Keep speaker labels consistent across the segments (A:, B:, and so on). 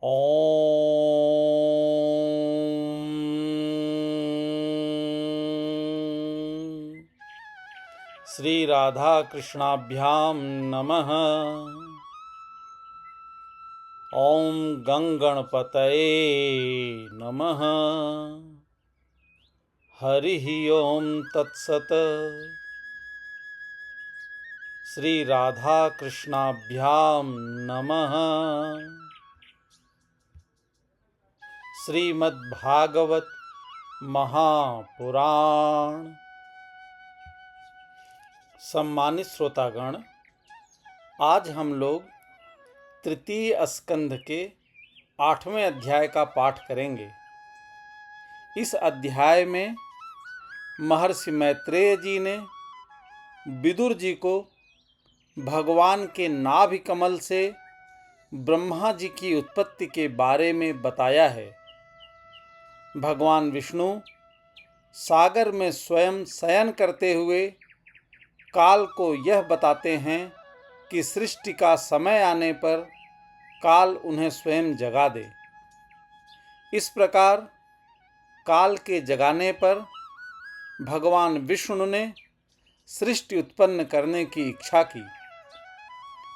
A: ओम श्री राधा कृष्णाभ्याम नमः। ओम गंगणपतये नमः। हरिः ओम तत्सत्। श्री राधा कृष्णाभ्याम नमः। श्रीमद्भागवत महापुराण। सम्मानित श्रोतागण, आज हम लोग तृतीय स्कंध के 8वें अध्याय का पाठ करेंगे। इस अध्याय में महर्षि मैत्रेय जी ने विदुर जी को भगवान के नाभि कमल से ब्रह्मा जी की उत्पत्ति के बारे में बताया है। भगवान विष्णु सागर में स्वयं शयन करते हुए काल को यह बताते हैं कि सृष्टि का समय आने पर काल उन्हें स्वयं जगा दे। इस प्रकार काल के जगाने पर भगवान विष्णु ने सृष्टि उत्पन्न करने की इच्छा की।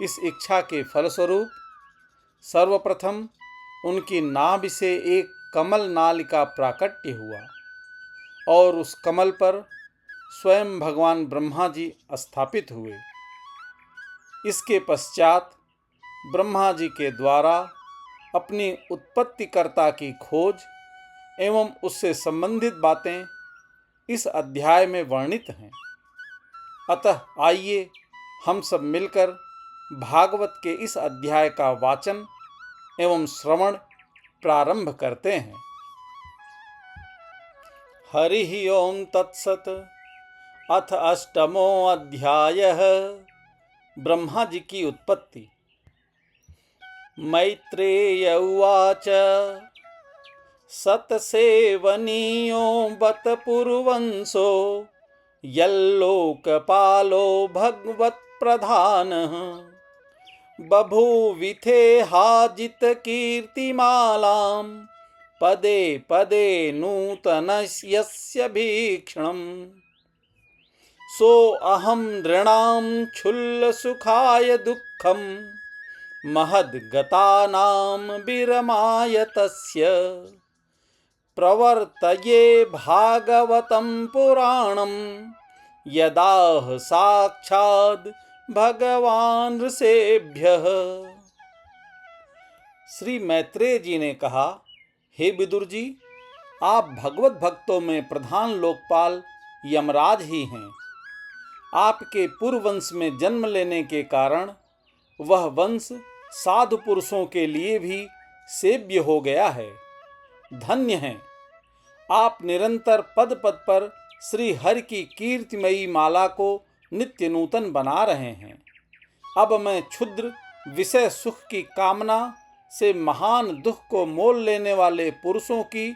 A: इस इच्छा के फलस्वरूप सर्वप्रथम उनकी नाभि से एक कमल नालिका प्राकट्य हुआ और उस कमल पर स्वयं भगवान ब्रह्मा जी स्थापित हुए। इसके पश्चात ब्रह्मा जी के द्वारा अपनी उत्पत्तिकर्ता की खोज एवं उससे संबंधित बातें इस अध्याय में वर्णित हैं। अतः आइए हम सब मिलकर भागवत के इस अध्याय का वाचन एवं श्रवण प्रारंभ करते हैं। हरिः ओम तत्सत्। अथ अष्टमो अध्यायः। ब्रह्मा जी की उत्पत्ति। मैत्रेय उवाच सतसेवनीयो बत पुरुवंशो यल्लोकपालो भगवत्प्रधानः बभूविथे हाजित कीर्तिमालां पदे पदे नूतनस्य भीक्षणम् सो अहं नृणां क्षुल्लसुखाय दुःखं महद्गतानां विरमाय तस्य प्रवर्तये भागवतं पुराणं यदाह साक्षात् भगवान ऋषेभ्यः। श्री मैत्रेय जी ने कहा, हे विदुर जी, आप भगवत भक्तों में प्रधान लोकपाल यमराज ही हैं। आपके पूर्ववंश में जन्म लेने के कारण वह वंश साधु पुरुषों के लिए भी सेव्य हो गया है। धन्य हैं आप, निरंतर पद पद पर श्री हरि की कीर्तिमयी माला को नित्य नूतन बना रहे हैं। अब मैं क्षुद्र विषय सुख की कामना से महान दुख को मोल लेने वाले पुरुषों की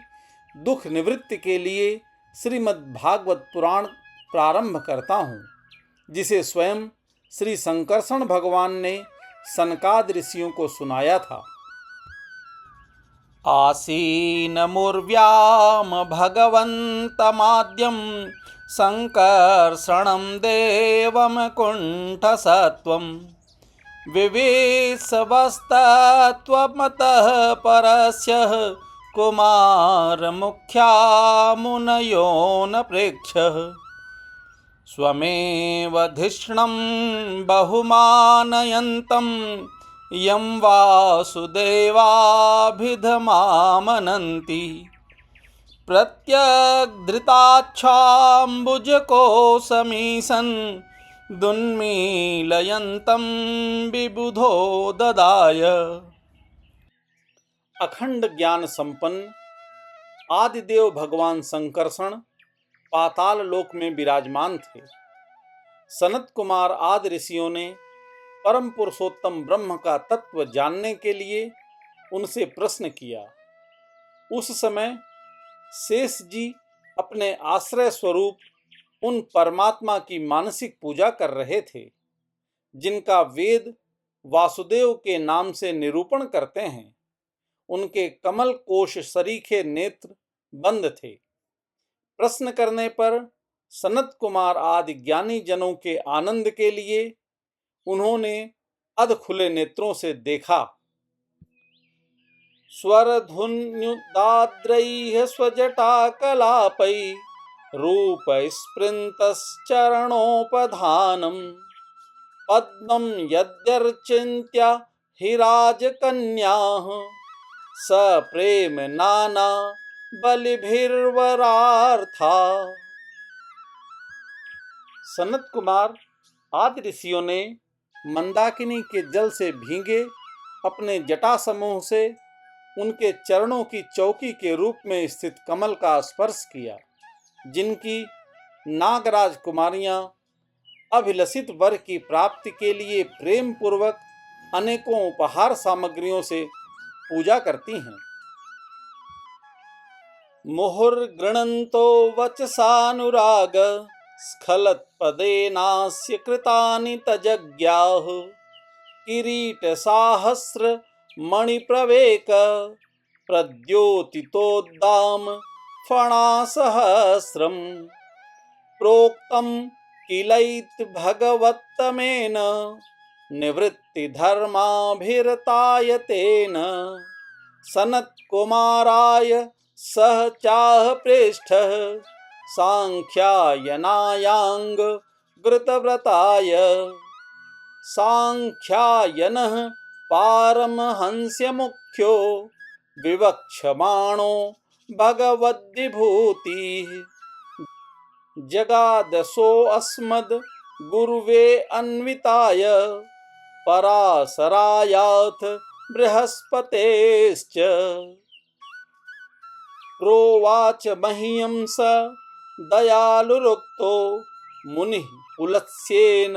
A: दुख निवृत्ति के लिए श्रीमद् भागवत पुराण प्रारंभ करता हूँ, जिसे स्वयं श्री संकर्षण भगवान ने सनकादि ऋषियों को सुनाया था। आसीनमुर्व्याम भगवन्तमाद्यं संकर्षणं देवं कुण्ठसत्वं विवेशवस्तत्वमतः परस्य कुमारमुख्या मुनयो न प्रेक्ष्य स्वमेव धिष्णं बहुमानयन्तं यं वासुदेवाभिधमामनन्ति प्रत्यग्धृताच्छाम्बुजकोशमीशन् दुन्मीलयन्तं विबुधो ददाय। अखंड ज्ञान संपन्न आदिदेव भगवान संकर्षण पाताल लोक में विराजमान थे। सनत कुमार आदि ऋषियों ने परम पुरुषोत्तम ब्रह्म का तत्व जानने के लिए उनसे प्रश्न किया। उस समय शेष जी अपने आश्रय स्वरूप उन परमात्मा की मानसिक पूजा कर रहे थे, जिनका वेद वासुदेव के नाम से निरूपण करते हैं। उनके कमल कोश सरीखे नेत्र बंद थे। प्रश्न करने पर सनत कुमार आदि ज्ञानी जनों के आनंद के लिए उन्होंने अध खुले नेत्रों से देखा। स्वरधुन्युदाद्रैः स्वजटाकलापैः रूपस्फृन्तश्चरणोपधानम् पद्मं यद्यर्चिन्त्य हि राजकन्याः स प्रेम नाना बलिभिर्वरार्था। सनत कुमार आदि ऋषियों ने मंदाकिनी के जल से भीगे अपने जटा समूह से उनके चरणों की चौकी के रूप में स्थित कमल का स्पर्श किया, जिनकी नागराज कुमारियां अभिलषित वर की प्राप्ति के लिए प्रेम पूर्वक अनेकों उपहार सामग्रियों से पूजा करती हैं। मुहुर्गृणन्तो वचसानुराग स्खलत्पदेनास्य कृतानि तजज्ञाः किरीटसाहस्र मणिप्रवेक प्रद्योतितोद्दाम फणासहस्रम् प्रोक्तं किलैत भगवत्तमेन निवृत्तिधर्माभिरतायतेन सनत्कुमाराय सह चाह पृष्ठः सांख्यायनायांग घृतव्रताय सांख्यायनः पारमहंस्य मुख्यो विवक्षमाणो भगवद्विभूतिः जगादसो अस्मद् गुरुवे अन्विताय पराशरायाथ बृहस्पतेश्च प्रोवाच मह्यं स दयालुरुक्तो मुनिः पुलत्स्येन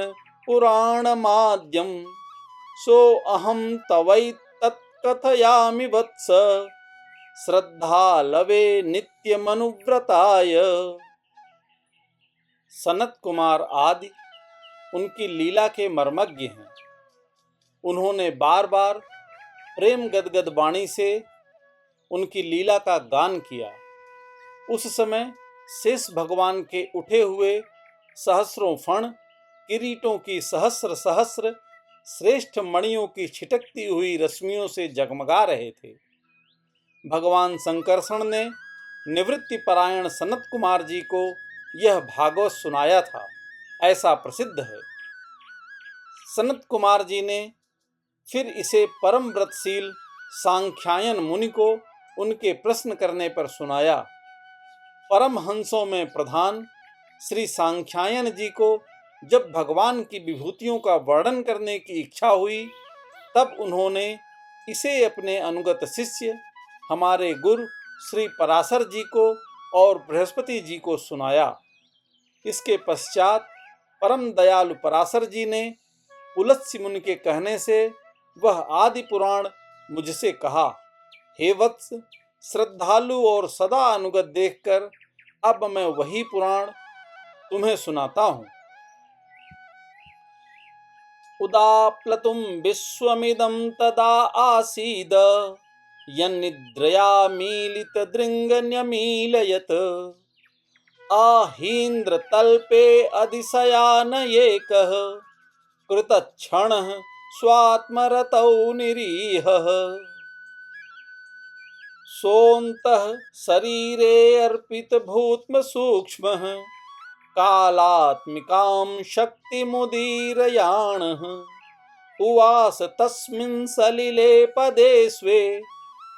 A: पुराणमाद्यं सो अहं तवैतत्कथयामि वत्स श्रद्धालवे नित्यमनुव्रताय। सनत कुमार आदि उनकी लीला के मर्मज्ञ हैं। उन्होंने बार बार प्रेम गदगद वाणी से उनकी लीला का गान किया। उस समय शेष भगवान के उठे हुए सहस्रों फण किरीटों की सहस्र सहस्र श्रेष्ठ मणियों की छिटकती हुई रश्मियों से जगमगा रहे थे। भगवान संकर्षण ने निवृत्ति परायण सनत कुमार जी को यह भागवत सुनाया था, ऐसा प्रसिद्ध है। सनत कुमार जी ने फिर इसे परम व्रतशील सांख्यायन मुनि को उनके प्रश्न करने पर सुनाया। परमहंसों में प्रधान श्री सांख्यायन जी को जब भगवान की विभूतियों का वर्णन करने की इच्छा हुई, तब उन्होंने इसे अपने अनुगत शिष्य हमारे गुरु श्री पराशर जी को और बृहस्पति जी को सुनाया। इसके पश्चात परम दयालु पराशर जी ने पुलत्स्य मुनि के कहने से वह आदि पुराण मुझसे कहा। हे वत्स, श्रद्धालु और सदा अनुगत देखकर अब मैं वही पुराण तुम्हें सुनाता हूँ। उदाप्लुतं विश्वमिदं तदा आसीद यन्निद्रया मीलितदृङ्गन्यमीलयत् आहीन्द्रतल्पे अधिशयानयेकः कृतच्छणः स्वात्मरतौ निरीहः सोऽन्तः शरीरे अर्पितभूत्मसूक्ष्मः कालात्मिकां शक्तिमुदीरयाणः उवास तस्मिन् सलिले पदे स्वे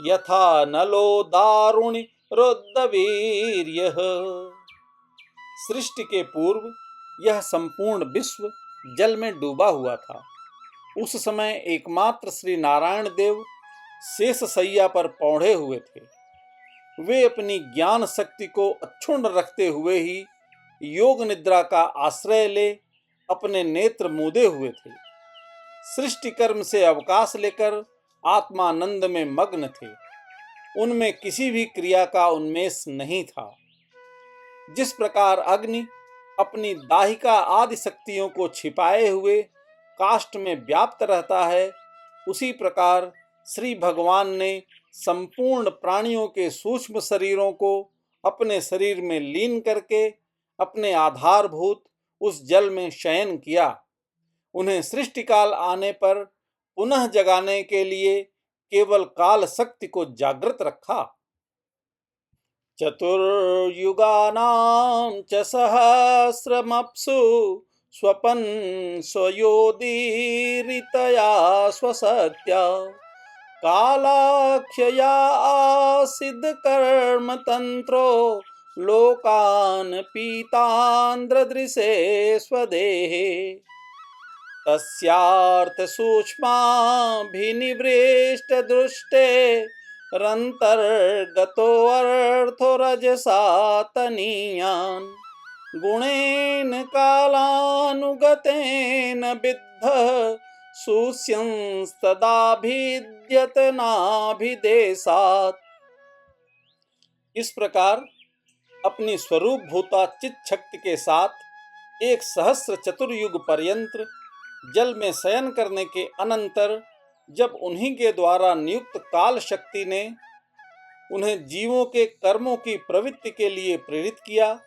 A: यथा नलो दारुणि रुद्धवीर्यः। सृष्टि के पूर्व यह संपूर्ण विश्व जल में डूबा हुआ था। उस समय एकमात्र श्री नारायण देव शेष शैया पर पौंधे हुए थे। वे अपनी ज्ञान शक्ति को अक्षुण्ण रखते हुए ही योग निद्रा का आश्रय ले अपने नेत्र मूंदे हुए थे। सृष्टि कर्म से अवकाश लेकर आत्मानंद में मग्न थे। उनमें किसी भी क्रिया का उन्मेष नहीं था। जिस प्रकार अग्नि अपनी दाहिका आदि शक्तियों को छिपाए हुए काष्ठ में व्याप्त रहता है, उसी प्रकार श्री भगवान ने संपूर्ण प्राणियों के सूक्ष्म शरीरों को अपने शरीर में लीन करके अपने आधारभूत उस जल में शयन किया। उन्हें सृष्टिकाल आने पर पुनः जगाने के लिए केवल काल शक्ति को जागृत रखा। चतुर्युगानां च सहस्रमप्सु स्वपन् स्वयोदिरितया स्वसत्या कालाख्यया आसीद् कर्मतन्त्रो लोकान् पीतान् ददृशे स्वदेहे तस्यार्थसूक्ष्माभिनिवृष्टदृष्टे रन्तर्गतोऽर्थो रजसा तनीयान् गुणेन कालानुगतेन विद्धः शुष्यंस्तदाभिद्यतनाभिदेशात्। इस प्रकार अपनी स्वरूप भूता चित शक्ति के साथ 1 सहस्र चतुर्युग पर्यंत जल में शयन करने के अनंतर जब उन्हीं के द्वारा नियुक्त काल शक्ति ने उन्हें जीवों के कर्मों की प्रवृत्ति के लिए प्रेरित किया,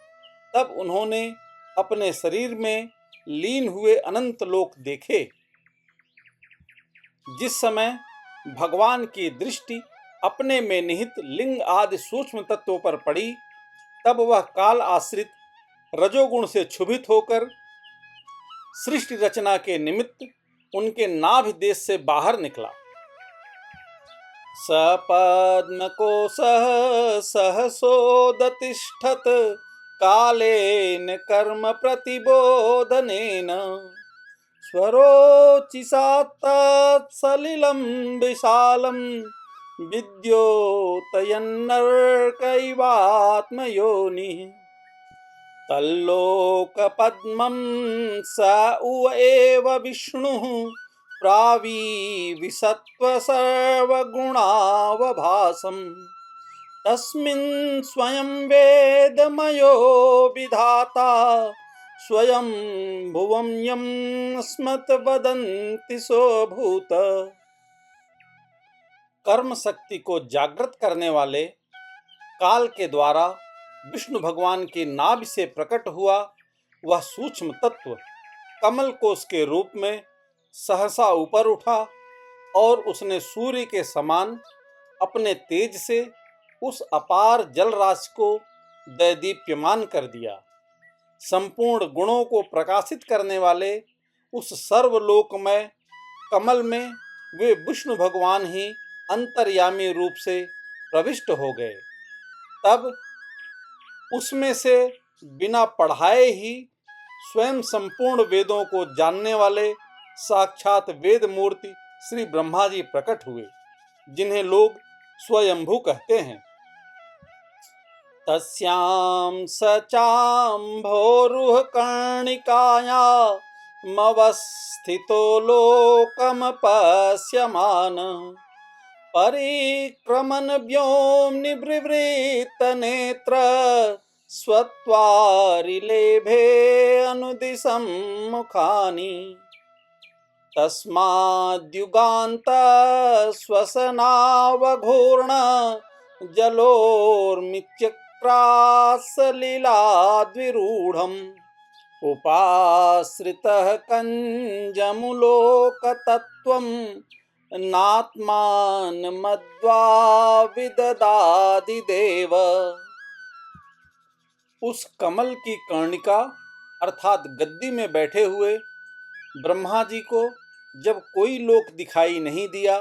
A: तब उन्होंने अपने शरीर में लीन हुए अनंत लोक देखे। जिस समय भगवान की दृष्टि अपने में निहित लिंग आदि सूक्ष्म तत्वों पर पड़ी, तब वह काल आश्रित रजोगुण से क्षुभित होकर सृष्टि रचना के निमित्त उनके नाभि देश से बाहर निकला। सपद्मकोशः सहसोदतिष्ठत् कालेन कर्म प्रतिबोधनेन स्वरोचिषा तत्सलिलं विशालं विद्योतयन्नर्कैवात्मयोनिः तल्लोकपद्मं स उ एव विष्णुः प्राविविसत्त्वसर्वगुणावभासम् तस्मिन् स्वयं वेदमयो विधाता स्वयं भुवं यं स्मत् वदन्ति सोऽभूत्। कर्म शक्ति को जागृत करने वाले काल के द्वारा विष्णु भगवान की नाभि से प्रकट हुआ वह सूक्ष्म तत्व कमल कोश के रूप में सहसा ऊपर उठा और उसने सूर्य के समान अपने तेज से उस अपार जल राशि को दैदीप्यमान कर दिया। संपूर्ण गुणों को प्रकाशित करने वाले उस सर्वलोकमय कमल में वे विष्णु भगवान ही अंतर्यामी रूप से प्रविष्ट हो गए। तब उसमें से बिना पढ़ाए ही स्वयं संपूर्ण वेदों को जानने वाले साक्षात वेद मूर्ति श्री ब्रह्मा जी प्रकट हुए, जिन्हें लोग स्वयंभू कहते हैं। तस्यां सचाम्भोरुह कर्णिकायामवस्थितो लोकमपश्यमान् परिक्रमन् व्योम्नि विवृत नेत्र स्वत्वारिलेभे अनुदिशं मुखानि तस्माद्युगान्त श्वसनावघूर्ण जलोर्मित्यक्रासलीलाद्विरूढम् उपाश्रितः कञ्जमुलोकतत्त्वं नात्मानमद्वा विददादिदेव। उस कमल की कर्णिका अर्थात गद्दी में बैठे हुए ब्रह्मा जी को जब कोई लोक दिखाई नहीं दिया,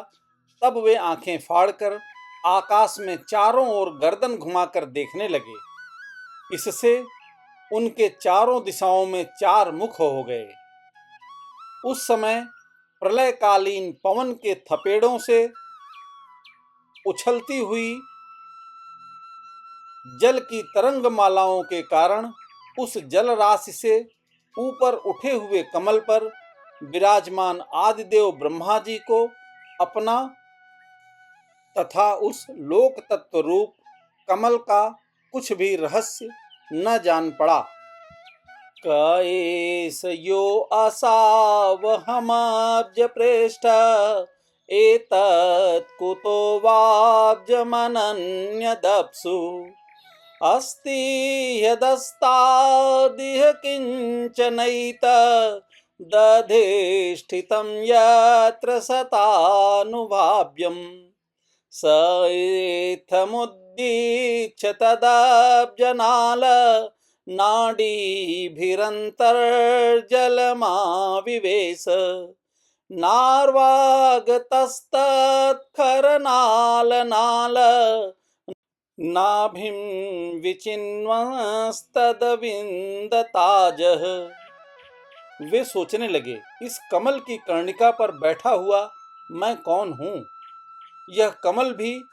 A: तब वे आंखें फाड़कर आकाश में चारों ओर गर्दन घुमाकर देखने लगे। इससे उनके चारों दिशाओं में 4 मुख हो गए। उस समय प्रलयकालीन पवन के थपेड़ों से उछलती हुई जल की तरंग मालाओं के कारण उस जल राशि से ऊपर उठे हुए कमल पर विराजमान आदिदेव ब्रह्मा जी को अपना तथा उस लोक तत्व रूप कमल का कुछ भी रहस्य न जान पड़ा। कएस यो आसावहमाब्ज प्रेष्ठ एतत् कुतो वाब्जमनन्यदप्सु अस्ति यदस्तादिह किञ्चनैत दधिष्ठितं यत्र सतानुभाव्यम् स एथमुद्दीच्य तदब्जनाल नाडीभिरन्तर्जलमाविवेश नार्वागतस्तत्खरनालनाल नाभिं विचिन्वस्तदविन्दताजः। वे सोचने लगे, इस कमल की कर्णिका पर बैठा हुआ मैं कौन हूँ? यह कमल भी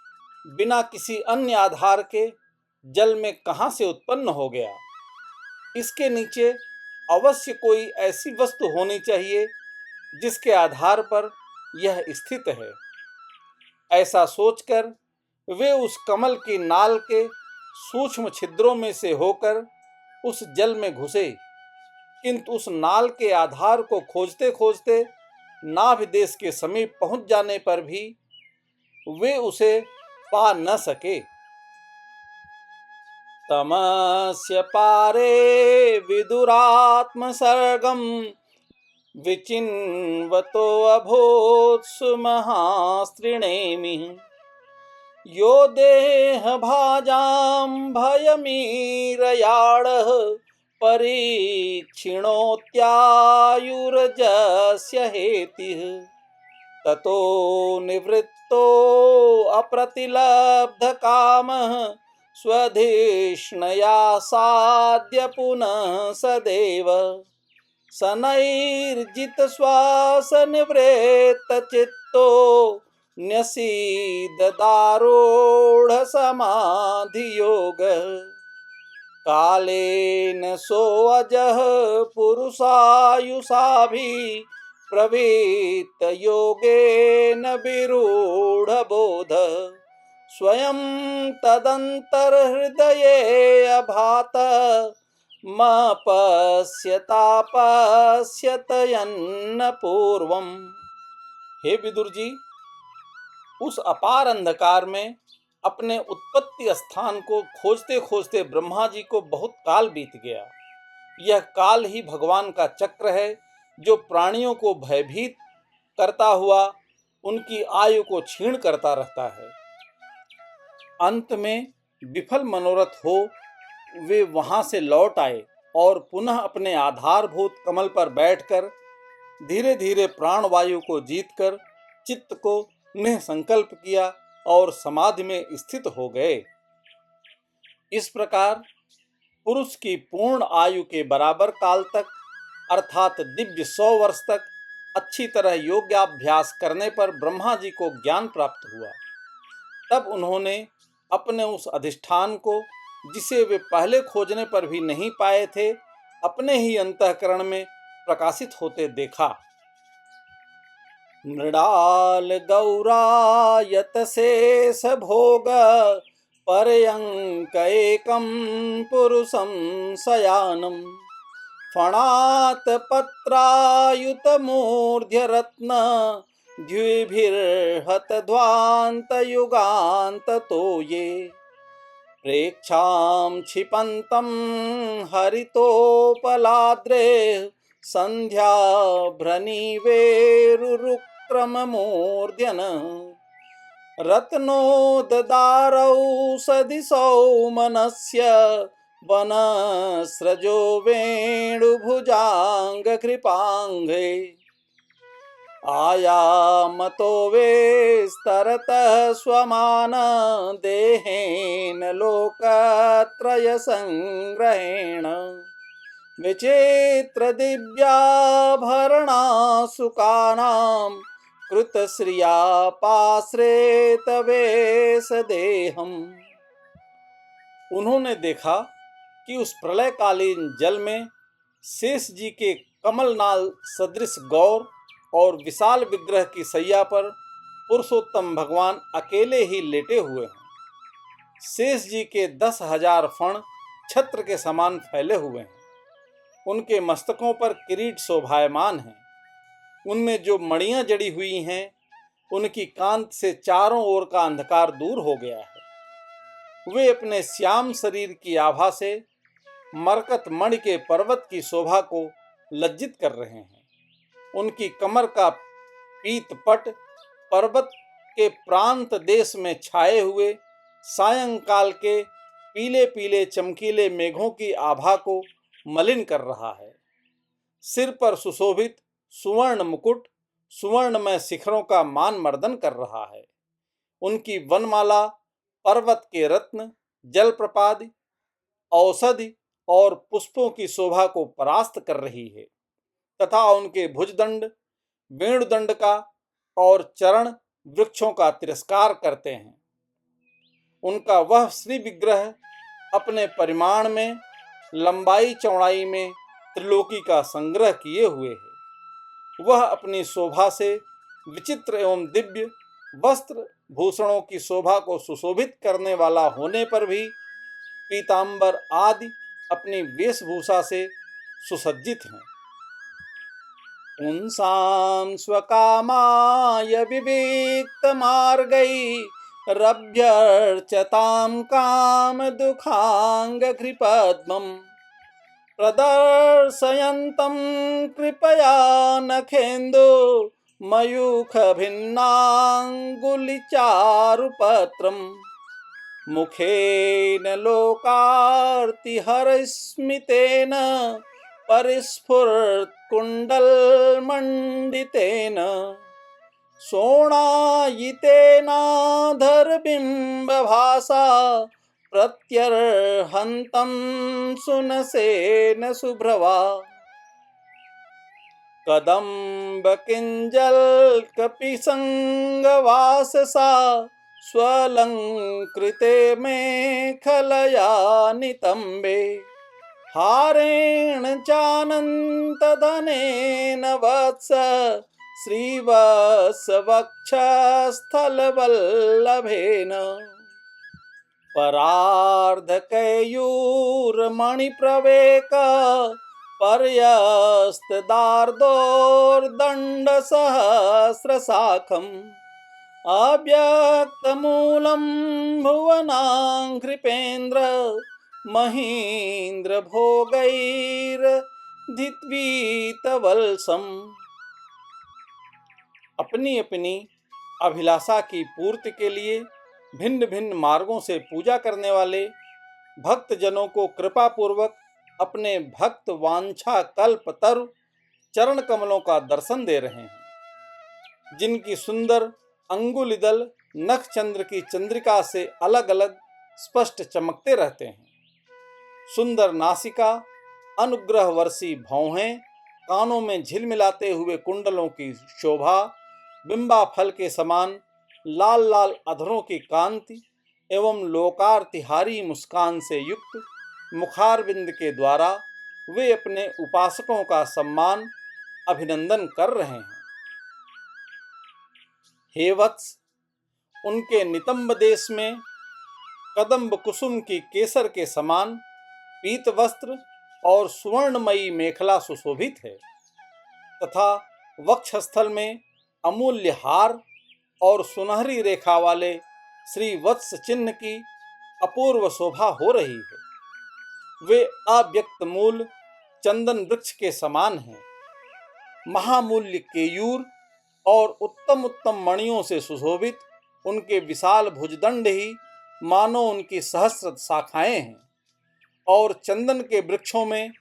A: बिना किसी अन्य आधार के जल में कहाँ से उत्पन्न हो गया? इसके नीचे अवश्य कोई ऐसी वस्तु होनी चाहिए जिसके आधार पर यह स्थित है। ऐसा सोचकर वे उस कमल की नाल के सूक्ष्म छिद्रों में से होकर उस जल में घुसे, किंतु उस नाल के आधार को खोजते खोजते नाभि देश के समीप पहुंच जाने पर भी वे उसे पा न सके। तमस्य पारे विदुरात्मसर्गं विचिन्वतो अभूत्सु महास्त्रिणेमि यो देहभाजां भयमीरयाडः परीक्षिणोत्यायुर्जस्य हेतिः ततो निवृत्तो अप्रतिलब्धकामः स्वधिष्णया साद्य पुनः सदैव शनैर्जितश्वासनिवृत्तचित्तो न्यसीददारूढसमाधियोगः कालेन सोऽजः पुरुषायुषाभिः प्रवृत्तयोगेन विरूढबोधः स्वयं तदन्तर्हृदये अभात मपश्यतापश्यत यन्न पूर्वम्। हे विदुर जी, उस अपार अंधकार में अपने उत्पत्ति स्थान को खोजते खोजते ब्रह्मा जी को बहुत काल बीत गया। यह काल ही भगवान का चक्र है जो प्राणियों को भयभीत करता हुआ उनकी आयु को क्षीण करता रहता है। अंत में विफल मनोरथ हो वे वहां से लौट आए और पुनः अपने आधारभूत कमल पर बैठकर धीरे धीरे प्राणवायु को जीतकर चित्त को निःसंकल्प किया और समाधि में स्थित हो गए। इस प्रकार पुरुष की पूर्ण आयु के बराबर काल तक अर्थात दिव्य 100 वर्ष तक अच्छी तरह योगाभ्यास करने पर ब्रह्मा जी को ज्ञान प्राप्त हुआ। तब उन्होंने अपने उस अधिष्ठान को, जिसे वे पहले खोजने पर भी नहीं पाए थे, अपने ही अंतःकरण में प्रकाशित होते देखा। मृडाल गौरायत शेष भोग पर्यंक एकं पुरुषं शयानं फणात पत्रायुत मूर्ध्य रत्न द्विभिर्हत ध्वांत युगांत तो ये प्रेक्षां क्षिपन्तं हरितोपलाद्रे संध्याभ्रनिवेरुरुक्रममूर्ध्यन रत्नोददारौषधिसौ मनस्य वनस्रजो वेणुभुजाङ्गकृपाङ्गे आयामतो वेस्तरतः स्वमान देहेन लोकत्रयसंग्रहेण विचित्र दिव्याभरणासुकानां कृतश्रिया पाश्रेत वेश देहम्। उन्होंने देखा कि उस प्रलयकालीन जल में शेष जी के कमलनाल सदृश गौर और विशाल विग्रह की सैया पर पुरुषोत्तम भगवान अकेले ही लेटे हुए हैं। शेष जी के 10,000 फण छत्र के समान फैले हुए हैं। उनके मस्तकों पर किरीट शोभायमान हैं। उनमें जो मणियां जड़ी हुई हैं उनकी कांत से चारों ओर का अंधकार दूर हो गया है। वे अपने श्याम शरीर की आभा से मरकत मणि के पर्वत की शोभा को लज्जित कर रहे हैं। उनकी कमर का पीतपट पर्वत के प्रांत देश में छाए हुए सायंकाल के पीले पीले चमकीले मेघों की आभा को मलिन कर रहा है। सिर पर सुशोभित सुवर्ण मुकुट सुवर्णमय शिखरों का मान मर्दन कर रहा है। उनकी वनमाला पर्वत के रत्न जलप्रपात औषधि और पुष्पों की शोभा को परास्त कर रही है तथा उनके भुजदंड वेणुदंड का और चरण वृक्षों का तिरस्कार करते हैं। उनका वह श्री विग्रह अपने परिमाण में लंबाई चौड़ाई में त्रिलोकी का संग्रह किए हुए है। वह अपनी शोभा से विचित्र एवं दिव्य वस्त्र भूषणों की शोभा को सुशोभित करने वाला होने पर भी पीतांबर आदि अपनी वेशभूषा से सुसज्जित हैं। पुंसां स्वकामाय विविक्त मार्गै रभ्यर्चतां काम दुखांग कृपद्मम् प्रदर्शयन्तं कृपया नखेन्दु मयूख भिन्नांगुलिचारुपत्रम् मुखेन लोकार्तिहरस्मितेन परिस्फुरत्कुण्डलमण्डितेन शोणायितेनाधरबिम्बभासा प्रत्यर्हन्तं सुनसेन शुभ्रवा कदम्बकिञ्जल्कपिसङ्गवाससा स्वलङ्कृते मेखलया नितम्बे हारेण चानन्तधनेन वत्स श्रीवत्सवक्षस्थलवल्लभेन परार्धकैयूरमणिप्रवेक पर्यस्तदार्दोर्दण्डसहस्रशाखम् अव्यक्तमूलं भुवनाङ्घ्रिपेन्द्र महीन्द्र भोगैर्धित्वीतवल्सम्। अपनी अपनी अभिलाषा की पूर्ति के लिए भिन्न भिन्न मार्गों से पूजा करने वाले भक्त जनों को कृपा पूर्वक अपने भक्त वांछा कल्प तरु चरण कमलों का दर्शन दे रहे हैं, जिनकी सुंदर अंगुलिदल नख चंद्र की चंद्रिका से अलग अलग स्पष्ट चमकते रहते हैं। सुंदर नासिका, अनुग्रह वर्षी भौहें, कानों में झिलमिलाते हुए कुंडलों की शोभा, बिंबा फल के समान लाल लाल अधरों की कांति एवं लोकार्तिहारी मुस्कान से युक्त मुखारविंद के द्वारा वे अपने उपासकों का सम्मान अभिनंदन कर रहे हैं। हे वत्स, उनके नितंब देश में कदम्ब कुसुम की केसर के समान पीत वस्त्र और सुवर्णमयी मेखला सुशोभित है तथा वक्षस्थल में अमूल्य हार और सुनहरी रेखा वाले श्री वत्स चिन्ह की अपूर्व शोभा हो रही है। वे अव्यक्त मूल चंदन वृक्ष के समान हैं। महामूल्य केयूर और उत्तम उत्तम मणियों से सुशोभित उनके विशाल भुजदंड ही मानो उनकी सहस्र शाखाएं हैं और चंदन के वृक्षों में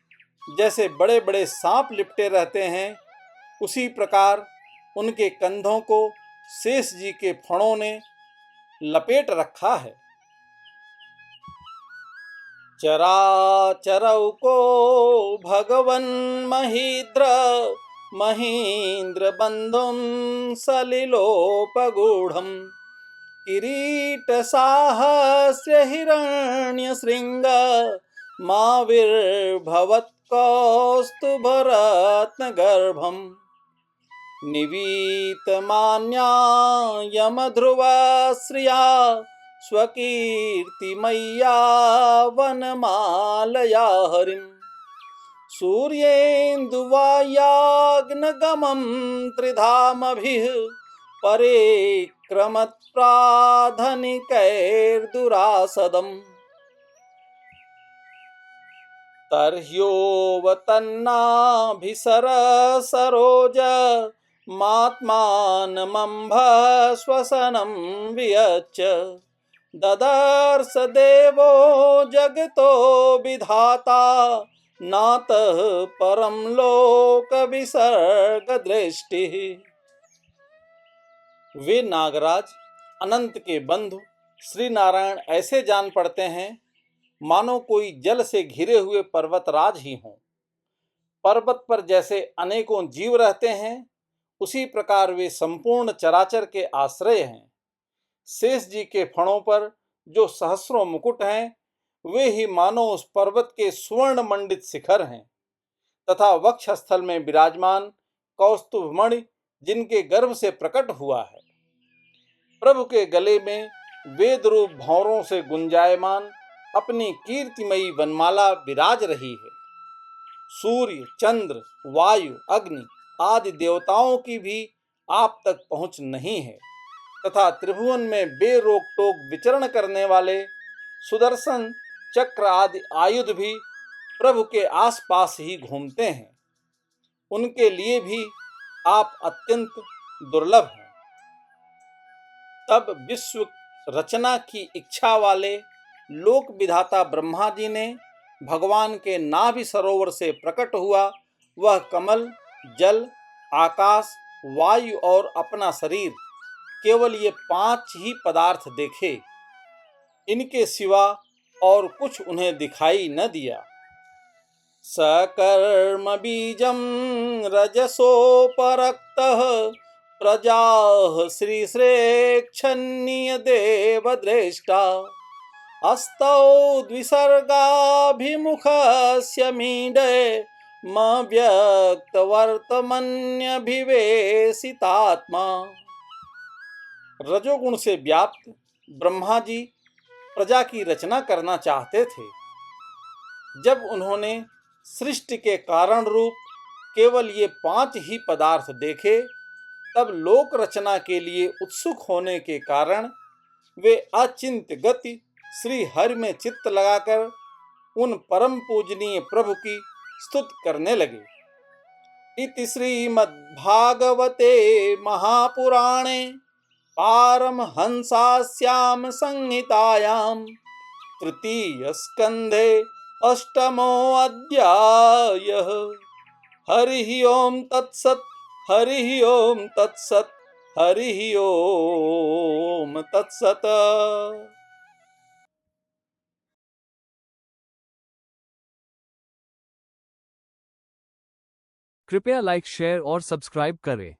A: जैसे बड़े बड़े सांप लिपटे रहते हैं, उसी प्रकार उनके कंधों को शेष जी के फणों ने लपेट रखा है। चराचरौको भगवन् महीन्द्र बंधुं सलिलोपगूढ़ं किरीट साहस्य हिरण्यशृंग माविर्भवत्कौस्तुभरत्नगर्भम् निवीतमान्या यमध्रुवश्रिया स्वकीर्तिमय्या वनमालया हरिम् सूर्येन्दुवायाग्नगमं त्रिधामभिः परिक्रमत्प्राधनिकैर्दुरासदम् तर्ह्योवतन्नाभिसरसरोज मात्मानमम्भ श्वसनं वियच्च ददर्श देवो जगतो विधाता नातः परम लोक विसर्ग दृष्टि। वे नागराज अनंत के बंधु श्री नारायण ऐसे जान पड़ते हैं मानो कोई जल से घिरे हुए पर्वतराज ही हों। पर्वत पर जैसे अनेकों जीव रहते हैं उसी प्रकार वे संपूर्ण चराचर के आश्रय हैं। शेष जी के फणों पर जो सहस्रों मुकुट हैं वे ही मानो उस पर्वत के स्वर्ण मंडित शिखर हैं तथा वक्षस्थल में विराजमान कौस्तुभमणि जिनके गर्भ से प्रकट हुआ है। प्रभु के गले में वेद रूप भौरों से गुंजायमान अपनी कीर्तिमयी वनमाला विराज रही है। सूर्य, चंद्र, वायु, अग्नि आदि देवताओं की भी आप तक पहुंच नहीं है तथा त्रिभुवन में बेरोक टोक विचरण करने वाले सुदर्शन चक्र आदि आयुध भी प्रभु के आसपास ही घूमते हैं। उनके लिए भी आप अत्यंत दुर्लभ हैं। तब विश्व रचना की इच्छा वाले लोक विधाता ब्रह्मा जी ने भगवान के नाभि सरोवर से प्रकट हुआ वह कमल, जल, आकाश, वायु और अपना शरीर केवल ये 5 ही पदार्थ देखे। इनके सिवा और कुछ उन्हें दिखाई न दिया। सकर्म बीजं रजसोपरक्तः प्रजाः श्रीश्रेक्षणीय देवद्रष्टा अस्तौ द्विसर्गाभिमुखस्य मीडे व्यक्तवर्तमन्यभिवेशितात्मा। रजोगुण से व्याप्त ब्रह्मा जी प्रजा की रचना करना चाहते थे। जब उन्होंने सृष्टि के कारण रूप केवल ये 5 ही पदार्थ देखे तब लोक रचना के लिए उत्सुक होने के कारण वे अचिंत्य गति श्री हरि में चित्त लगाकर उन परम पूजनीय प्रभु की स्तुति करने लगे। इति श्रीमद्भागवते महापुराणे पारमहंसास्यां संहितायां तृतीय स्कंधे अष्टमो अध्यायः। हरिः ओम तत्सत्। हरिः ओम तत्सत्। हरिः ओम तत्सत्।
B: कृपया लाइक, शेयर और सब्सक्राइब करें।